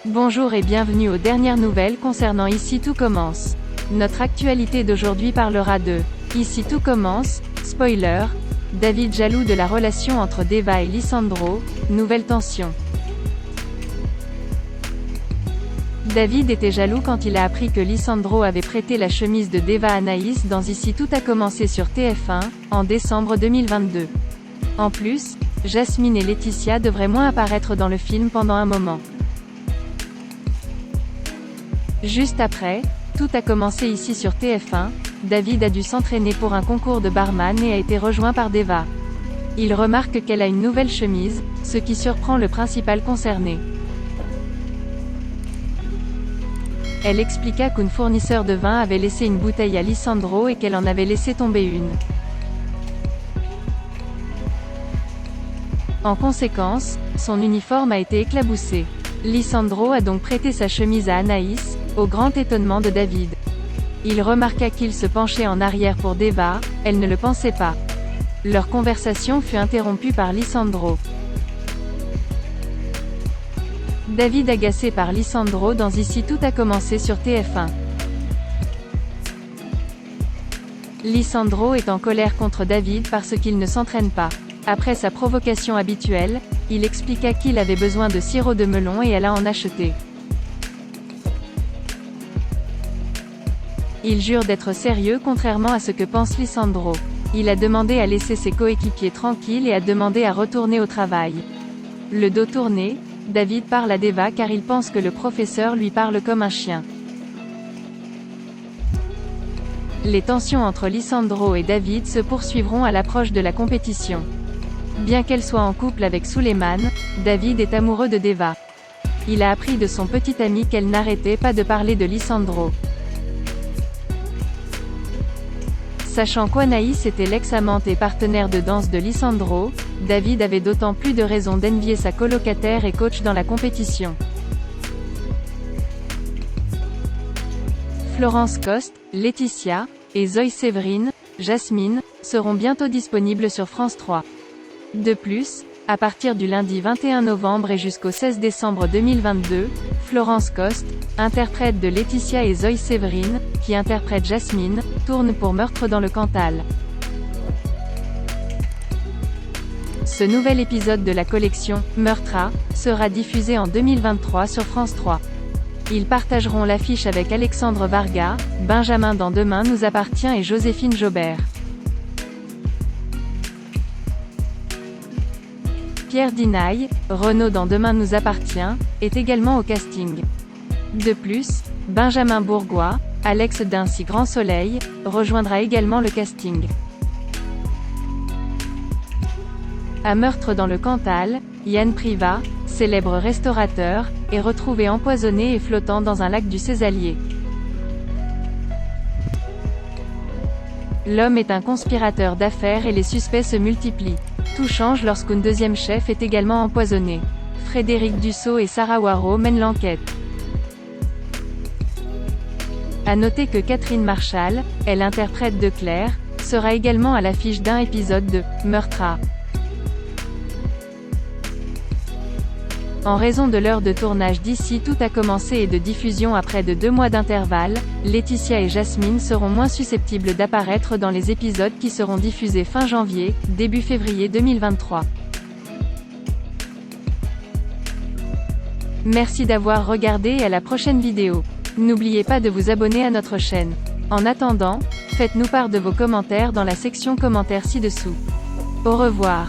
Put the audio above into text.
Bonjour et bienvenue aux dernières nouvelles concernant Ici tout commence. Notre actualité d'aujourd'hui parlera de Ici tout commence, spoiler, David jaloux de la relation entre Deva et Lisandro, nouvelle tension. David était jaloux quand il a appris que Lisandro avait prêté la chemise de Deva à Anaïs dans Ici tout a commencé sur TF1, en décembre 2022. En plus, Jasmine et Laetitia devraient moins apparaître dans le film pendant un moment. Juste après, tout a commencé ici sur TF1, David a dû s'entraîner pour un concours de barman et a été rejoint par Deva. Il remarque qu'elle a une nouvelle chemise, ce qui surprend le principal concerné. Elle expliqua qu'un fournisseur de vin avait laissé une bouteille à Lisandro et qu'elle en avait laissé tomber une. En conséquence, son uniforme a été éclaboussé. Lisandro a donc prêté sa chemise à Anaïs, au grand étonnement de David. Il remarqua qu'il se penchait en arrière pour Deva, elle ne le pensait pas. Leur conversation fut interrompue par Lisandro. David agacé par Lisandro dans Ici tout a commencé sur TF1. Lisandro est en colère contre David parce qu'il ne s'entraîne pas. Après sa provocation habituelle, il expliqua qu'il avait besoin de sirop de melon et elle a en acheté. Il jure d'être sérieux contrairement à ce que pense Lisandro. Il a demandé à laisser ses coéquipiers tranquilles et a demandé à retourner au travail. Le dos tourné, David parle à Deva car il pense que le professeur lui parle comme un chien. Les tensions entre Lisandro et David se poursuivront à l'approche de la compétition. Bien qu'elle soit en couple avec Suleiman, David est amoureux de Deva. Il a appris de son petit ami qu'elle n'arrêtait pas de parler de Lisandro. Sachant qu'Anaïs était l'ex-amante et partenaire de danse de Lisandro, David avait d'autant plus de raisons d'envier sa colocataire et coach dans la compétition. Florence Coste, Laetitia, et Zoe Séverine, Jasmine, seront bientôt disponibles sur France 3. De plus, à partir du lundi 21 novembre et jusqu'au 16 décembre 2022, Florence Coste, interprète de Laetitia et Zoe Séverine, qui interprète Jasmine, tourne pour Meurtre dans le Cantal. Ce nouvel épisode de la collection « Meurtra » sera diffusé en 2023 sur France 3. Ils partageront l'affiche avec Alexandre Varga, Benjamin dans Demain nous appartient et Joséphine Jobert. Pierre Dinaï, Renaud dans Demain nous appartient, est également au casting. De plus, Benjamin Bourgois, Alex d'Ainsi Grand Soleil, rejoindra également le casting. À Meurtre dans le Cantal, Yann Privat, célèbre restaurateur, est retrouvé empoisonné et flottant dans un lac du Cézallier. L'homme est un conspirateur d'affaires et les suspects se multiplient. Tout change lorsqu'un deuxième chef est également empoisonné. Frédéric Dussault et Sarah Waro mènent l'enquête. À noter que Catherine Marchal, elle interprète de Claire, sera également à l'affiche d'un épisode de « Meurtra ». En raison de l'heure de tournage d'Ici tout a commencé et de diffusion à près de 2 mois d'intervalle, Laetitia et Jasmine seront moins susceptibles d'apparaître dans les épisodes qui seront diffusés fin janvier, début février 2023. Merci d'avoir regardé et à la prochaine vidéo. N'oubliez pas de vous abonner à notre chaîne. En attendant, faites-nous part de vos commentaires dans la section commentaires ci-dessous. Au revoir.